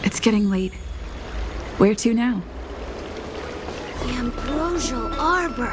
It's getting late. Where to now? The Ambrosial Arbor.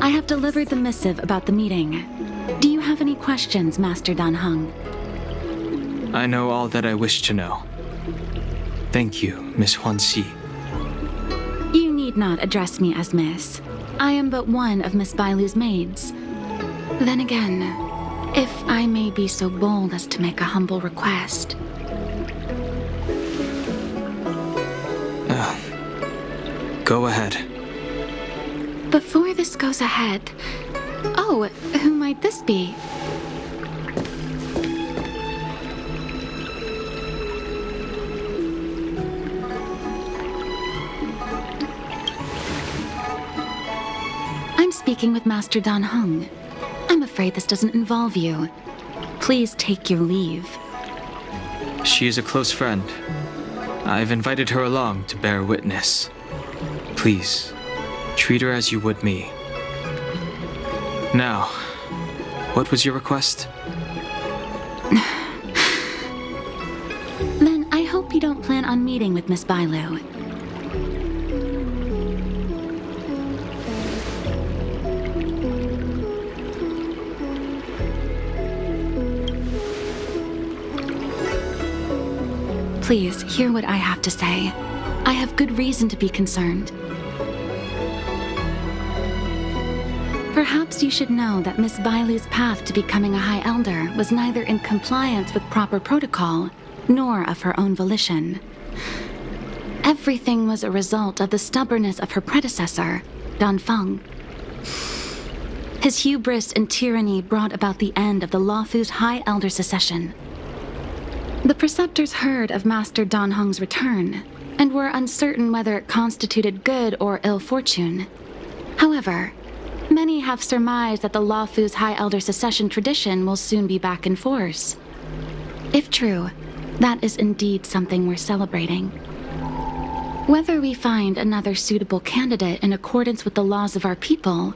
I have delivered the missive about the meeting. Do you have any questions, Master Dan Heng? I know all that I wish to know. Thank you, Miss Huanxi. You need not address me as Miss. I am but one of Miss Bailu's maids. Then again, if I may be so bold as to make a humble request. Go ahead. Before this goes ahead... Oh, who might this be? I'm speaking with Master Dan Heng. I'm afraid this doesn't involve you. Please take your leave. She is a close friend. I've invited her along to bear witness. Please, treat her as you would me. Now, what was your request? Then I hope you don't plan on meeting with Miss Bailu. Please, hear what I have to say. I have good reason to be concerned. Perhaps you should know that Miss Bailu's path to becoming a High Elder was neither in compliance with proper protocol, nor of her own volition. Everything was a result of the stubbornness of her predecessor, Dan Feng. His hubris and tyranny brought about the end of the Luofu's High Elder succession. The preceptors heard of Master Dan Heng's return, and were uncertain whether it constituted good or ill fortune. However, many have surmised that the Luofu's High Elder succession tradition will soon be back in force. If true, that is indeed something we're celebrating. Whether we find another suitable candidate in accordance with the laws of our people,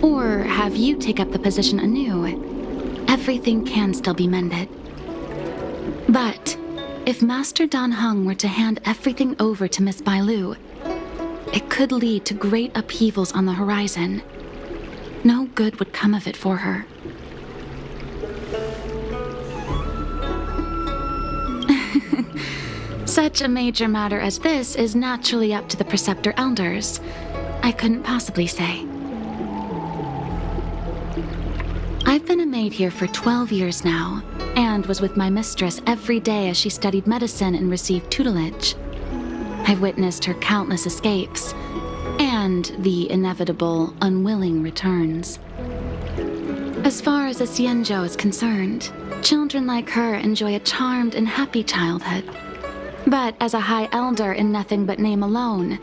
or have you take up the position anew, everything can still be mended. But if Master Dan Heng were to hand everything over to Miss Bailu, it could lead to great upheavals on the horizon. No good would come of it for her. Such a major matter as this is naturally up to the Preceptor Elders. I couldn't possibly say. I've been a maid here for 12 years now, and was with my mistress every day as she studied medicine and received tutelage. I've witnessed her countless escapes, and the inevitable, unwilling returns. As far as a Xianzhou is concerned, children like her enjoy a charmed and happy childhood. But as a High Elder in nothing but name alone,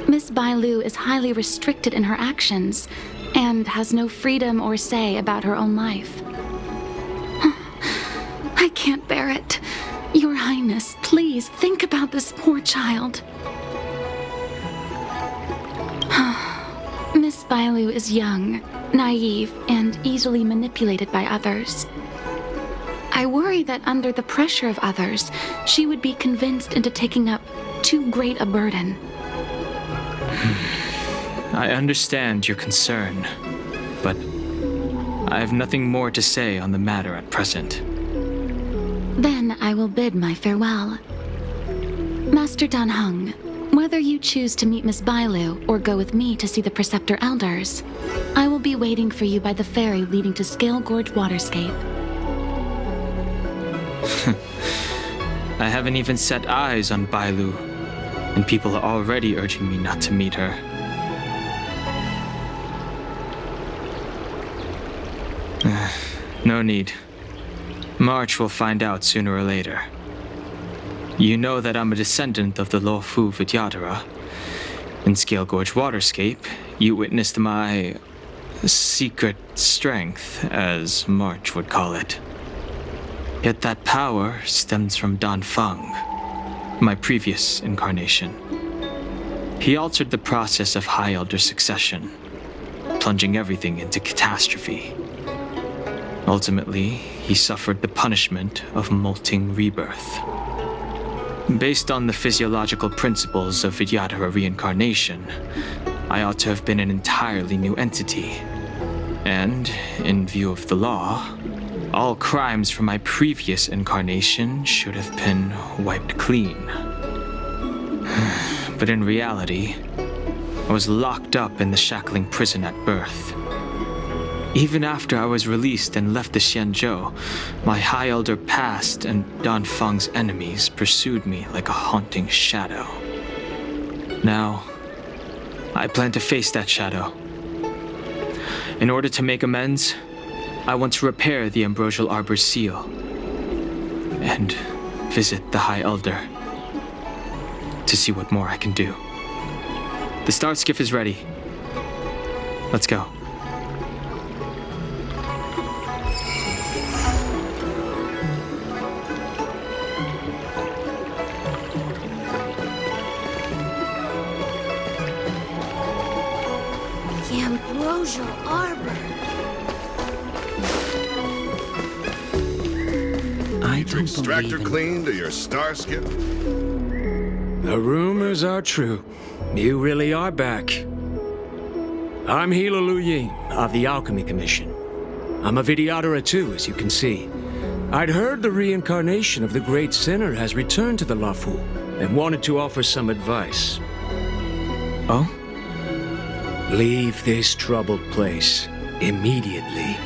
Miss Bailu is highly restricted in her actions, and has no freedom or say about her own life. I can't bear it. Your Highness, please think about this poor child. Miss Bailu is young, naive, and easily manipulated by others. I worry that under the pressure of others, she would be convinced into taking up too great a burden. I understand your concern, but I have nothing more to say on the matter at present. Then I will bid my farewell. Master Dan Heng, whether you choose to meet Miss Bailu or go with me to see the Preceptor Elders, I will be waiting for you by the ferry leading to Scale Gorge Waterscape. I haven't even set eyes on Bailu, and people are already urging me not to meet her. No need. March will find out sooner or later. You know that I'm a descendant of the Luofu Vidyadhara. In Scale Gorge Waterscape, you witnessed my secret strength, as March would call it. Yet that power stems from Danfeng, my previous incarnation. He altered the process of High Elder succession, plunging everything into catastrophe. Ultimately, he suffered the punishment of molting rebirth. Based on the physiological principles of Vidyadhara reincarnation, I ought to have been an entirely new entity. And, in view of the law, all crimes from my previous incarnation should have been wiped clean. But in reality, I was locked up in the shackling prison at birth. Even after I was released and left the Xianzhou, my High Elder past and Danfeng's enemies pursued me like a haunting shadow. Now, I plan to face that shadow. In order to make amends, I want to repair the Ambrosial Arbor's seal and visit the High Elder to see what more I can do. The start skiff is ready. Let's go. The Ambrosial Arbor. I don't extractor clean to your star skip? The rumors are true. You really are back. I'm Hila Lu Ying of the Alchemy Commission. I'm a Vidyadhara too, as you can see. I'd heard the reincarnation of the Great Sinner has returned to the Luofu and wanted to offer some advice. Oh? Leave this troubled place immediately.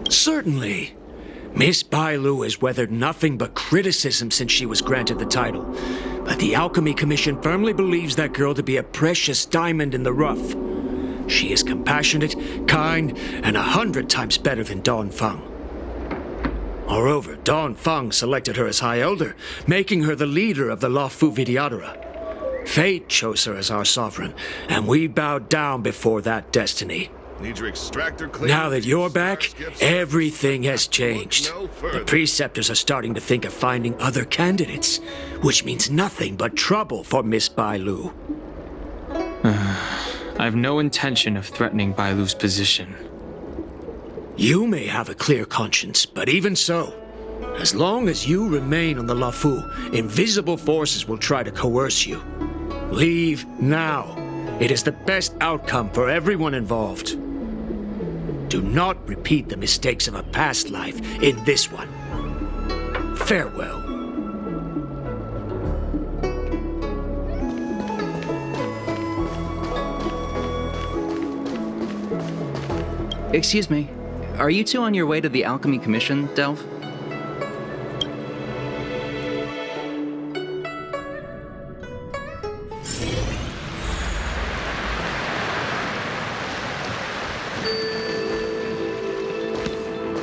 Certainly. Miss Bailu has weathered nothing but criticism since she was granted the title. But the Alchemy Commission firmly believes that girl to be a precious diamond in the rough. She is compassionate, kind, and 100 times better than Danfeng. Moreover, Danfeng selected her as High Elder, making her the leader of the Luofu Vidyadhara. Fate chose her as our sovereign, and we bowed down before that destiny. Need your extractor clean? Now that you're back, everything has changed. The preceptors are starting to think of finding other candidates, which means nothing but trouble for Miss Bailu. I have no intention of threatening Bailu's position. You may have a clear conscience, but even so, as long as you remain on the Luofu, invisible forces will try to coerce you. Leave now. It is the best outcome for everyone involved. Do not repeat the mistakes of a past life in this one. Farewell. Excuse me, are you two on your way to the Alchemy Commission, Delve?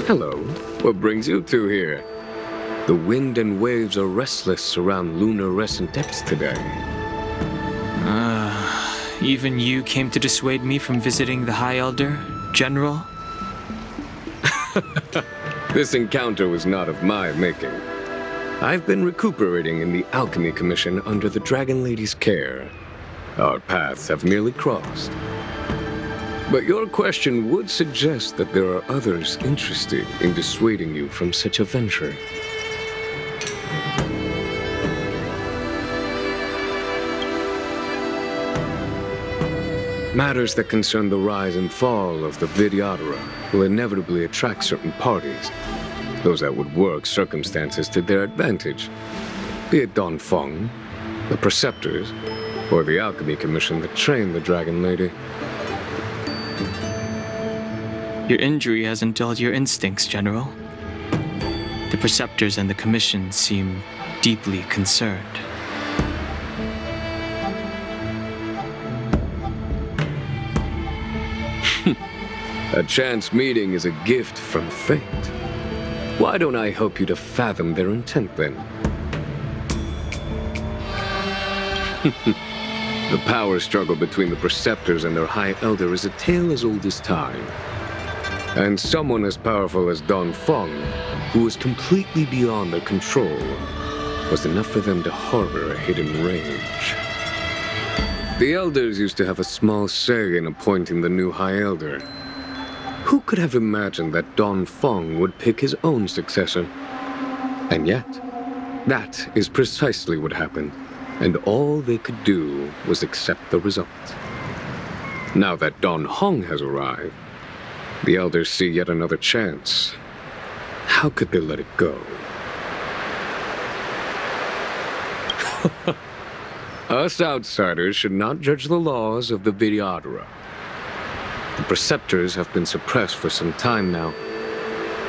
Hello. What brings you two here? The wind and waves are restless around lunar-rescent depths today. Even you came to dissuade me from visiting the High Elder, General? This encounter was not of my making. I've been recuperating in the Alchemy Commission under the Dragon Lady's care. Our paths have merely crossed. But your question would suggest that there are others interested in dissuading you from such a venture. Matters that concern the rise and fall of the Vidyadhara will inevitably attract certain parties, those that would work circumstances to their advantage, be it Danfeng, the Preceptors, or the Alchemy Commission that trained the Dragon Lady. Your injury hasn't dulled your instincts, General. The Preceptors and the Commission seem deeply concerned. A chance meeting is a gift from fate. Why don't I help you to fathom their intent then? The power struggle between the Preceptors and their High Elder is a tale as old as time. And someone as powerful as Don Feng, who was completely beyond their control, was enough for them to harbor a hidden rage. The Elders used to have a small say in appointing the new High Elder. Who could have imagined that Don Feng would pick his own successor? And yet, that is precisely what happened, and all they could do was accept the result. Now that Don Heng has arrived, the Elders see yet another chance. How could they let it go? Us outsiders should not judge the laws of the Vidyadhara. The Preceptors have been suppressed for some time now.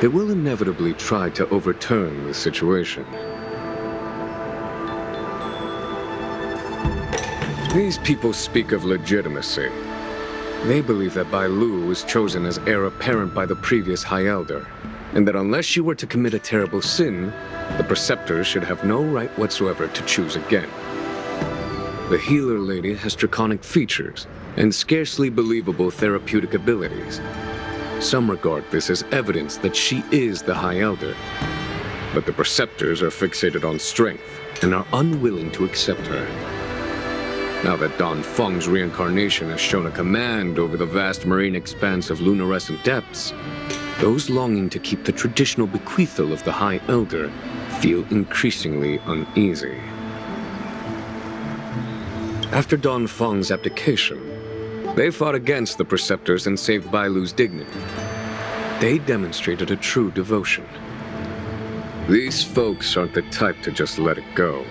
They will inevitably try to overturn the situation. These people speak of legitimacy. They believe that Bai Lu was chosen as heir apparent by the previous High Elder, and that unless you were to commit a terrible sin, the Preceptors should have no right whatsoever to choose again. The healer lady has draconic features and scarcely believable therapeutic abilities. Some regard this as evidence that she is the High Elder, but the Preceptors are fixated on strength and are unwilling to accept her. Now that Don Feng's reincarnation has shown a command over the vast marine expanse of luminescent depths, those longing to keep the traditional bequeathal of the High Elder feel increasingly uneasy. After Don Feng's abdication, they fought against the Preceptors and saved Bai Lu's dignity. They demonstrated a true devotion. These folks aren't the type to just let it go.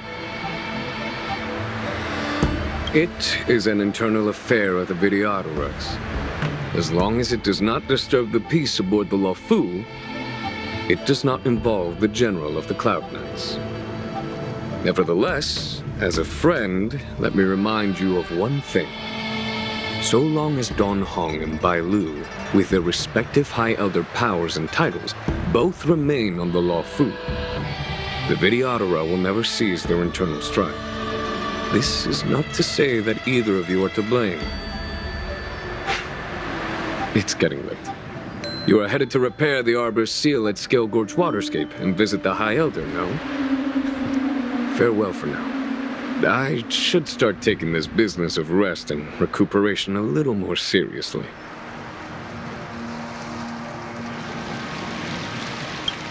It is an internal affair of the Vidyadharas. As long as it does not disturb the peace aboard the Luofu, it does not involve the General of the Cloud Knights. Nevertheless, as a friend, let me remind you of one thing. So long as Don Heng and Bai Lu, with their respective High Elder powers and titles, both remain on the Luofu, the Vidyadhara will never cease their internal strife. This is not to say that either of you are to blame. It's getting late. You are headed to repair the Arbor's seal at Scale Gorge Waterscape and visit the High Elder, no? Farewell for now. I should start taking this business of rest and recuperation a little more seriously.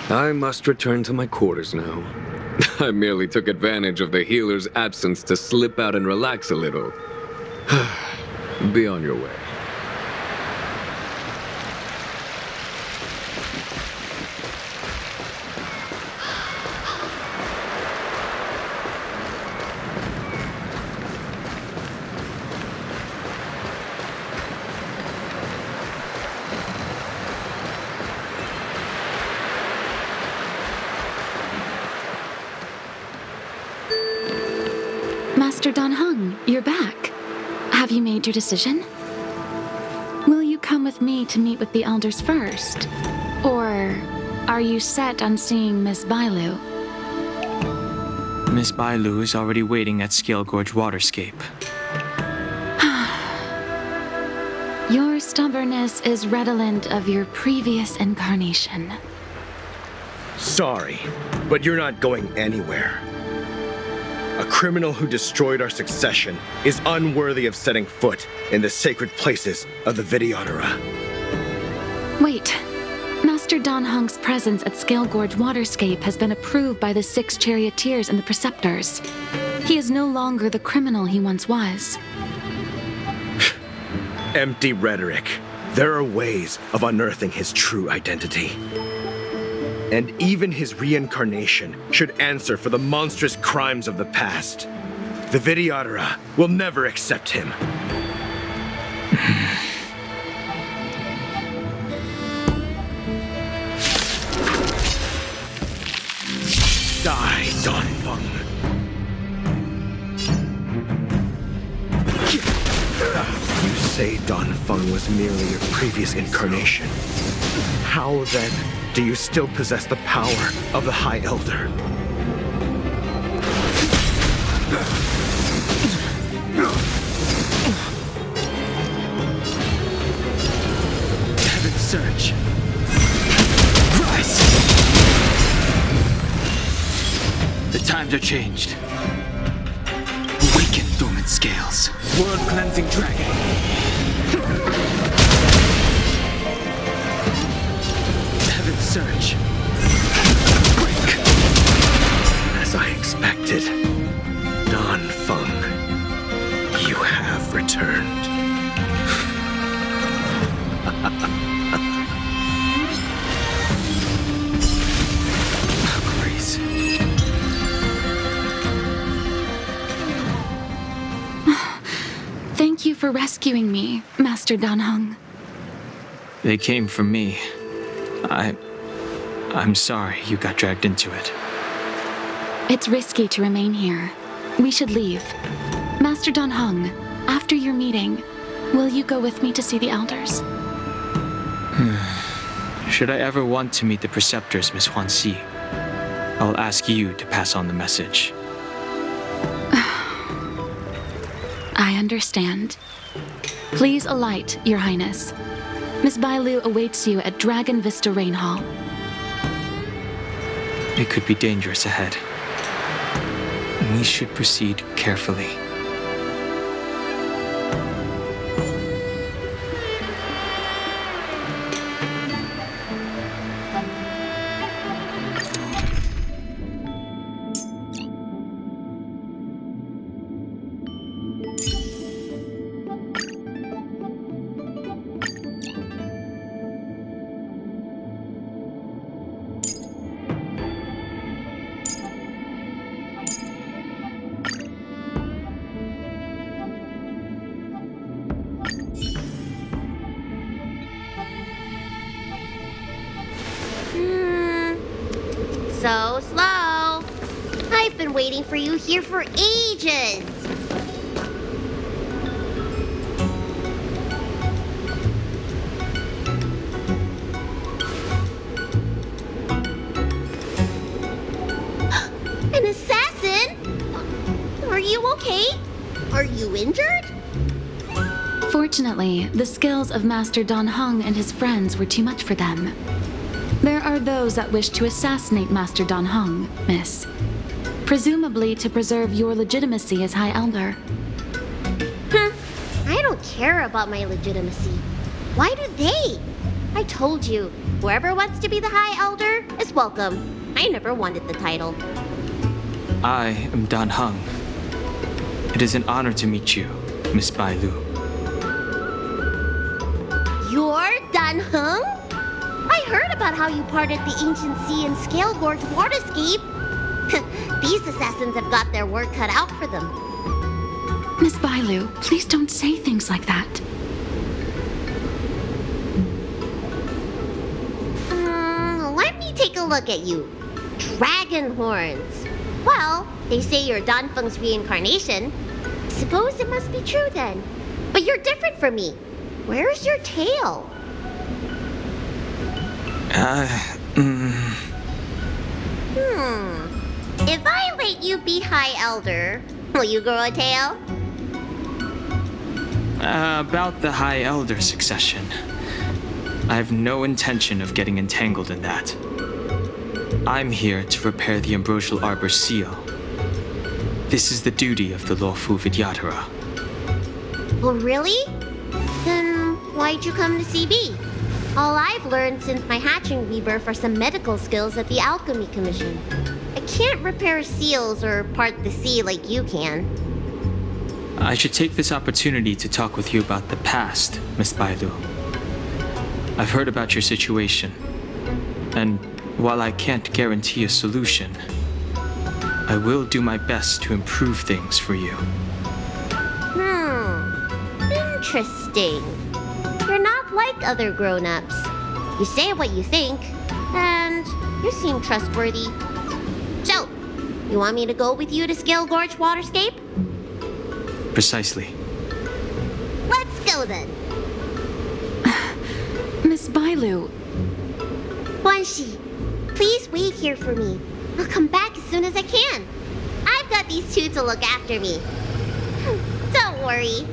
I must return to my quarters now. I merely took advantage of the healer's absence to slip out and relax a little. Be on your way. Master Don Heng, you're back. Have you made your decision? Will you come with me to meet with the elders first? Or are you set on seeing Miss Bai Lu? Miss Bai Lu is already waiting at Scale Gorge Waterscape. Your stubbornness is redolent of your previous incarnation. Sorry, but you're not going anywhere. A criminal who destroyed our succession is unworthy of setting foot in the sacred places of the Vidyadhara. Wait. Master Don Heng's presence at Scale Gorge Waterscape has been approved by the 6 charioteers and the Preceptors. He is no longer the criminal he once was. Empty rhetoric. There are ways of unearthing his true identity. And even his reincarnation should answer for the monstrous crimes of the past. The Vidyadhara will never accept him. Die, Don Feng. You say Don Feng was merely your previous incarnation. How then Do you still possess the power of the High Elder? Heaven's surge. Rise! The times are changed. Awaken, dormant scales. World-cleansing dragon. Heaven's surge. Break. As I expected, Dan Feng, you have returned. Grace. Thank you for rescuing me, Master Dan Heng. They came for me. I'm sorry you got dragged into it. It's risky to remain here. We should leave. Master Dan Heng, after your meeting, will you go with me to see the elders? Should I ever want to meet the preceptors, Miss Huanxi, I'll ask you to pass on the message. I understand. Please alight, Your Highness. Miss Bailu awaits you at Dragon Vista Rain Hall. It could be dangerous ahead. We should proceed carefully. So slow. I've been waiting for you here for ages. An assassin? Are you okay? Are you injured? Fortunately, the skills of Master Dan Heng and his friends were too much for them. There are those that wish to assassinate Master Dan Heng, Miss. Presumably to preserve your legitimacy as High Elder. I don't care about my legitimacy. Why do they? I told you, whoever wants to be the High Elder is welcome. I never wanted the title. I am Dan Heng. It is an honor to meet you, Miss Bailu. You're Dan Heng? I heard about how you parted the ancient sea and Scale Gorge waterscape. These assassins have got their work cut out for them. Miss Bailu, please don't say things like that. Let me take a look at you. Dragon horns. Well, they say you're Dan Feng's reincarnation. Suppose it must be true then. But you're different from me. Where's your tail? If I let you be High Elder, will you grow a tail? About the High Elder succession. I have no intention of getting entangled in that. I'm here to repair the Ambrosial Arbor's seal. This is the duty of the Lawfu Vidyadhara. Oh, really? Then why'd you come to CB? All I've learned since my hatching rebirth are some medical skills at the Alchemy Commission. I can't repair seals or part the sea like you can. I should take this opportunity to talk with you about the past, Miss Bailu. I've heard about your situation, and while I can't guarantee a solution, I will do my best to improve things for you. Interesting. You're not like other grown-ups. You say what you think, and you seem trustworthy. So, you want me to go with you to Scale Gorge Waterscape? Precisely. Let's go then. Miss Bailu. Huan Yoshi, please wait here for me. I'll come back as soon as I can. I've got these two to look after me. Don't worry.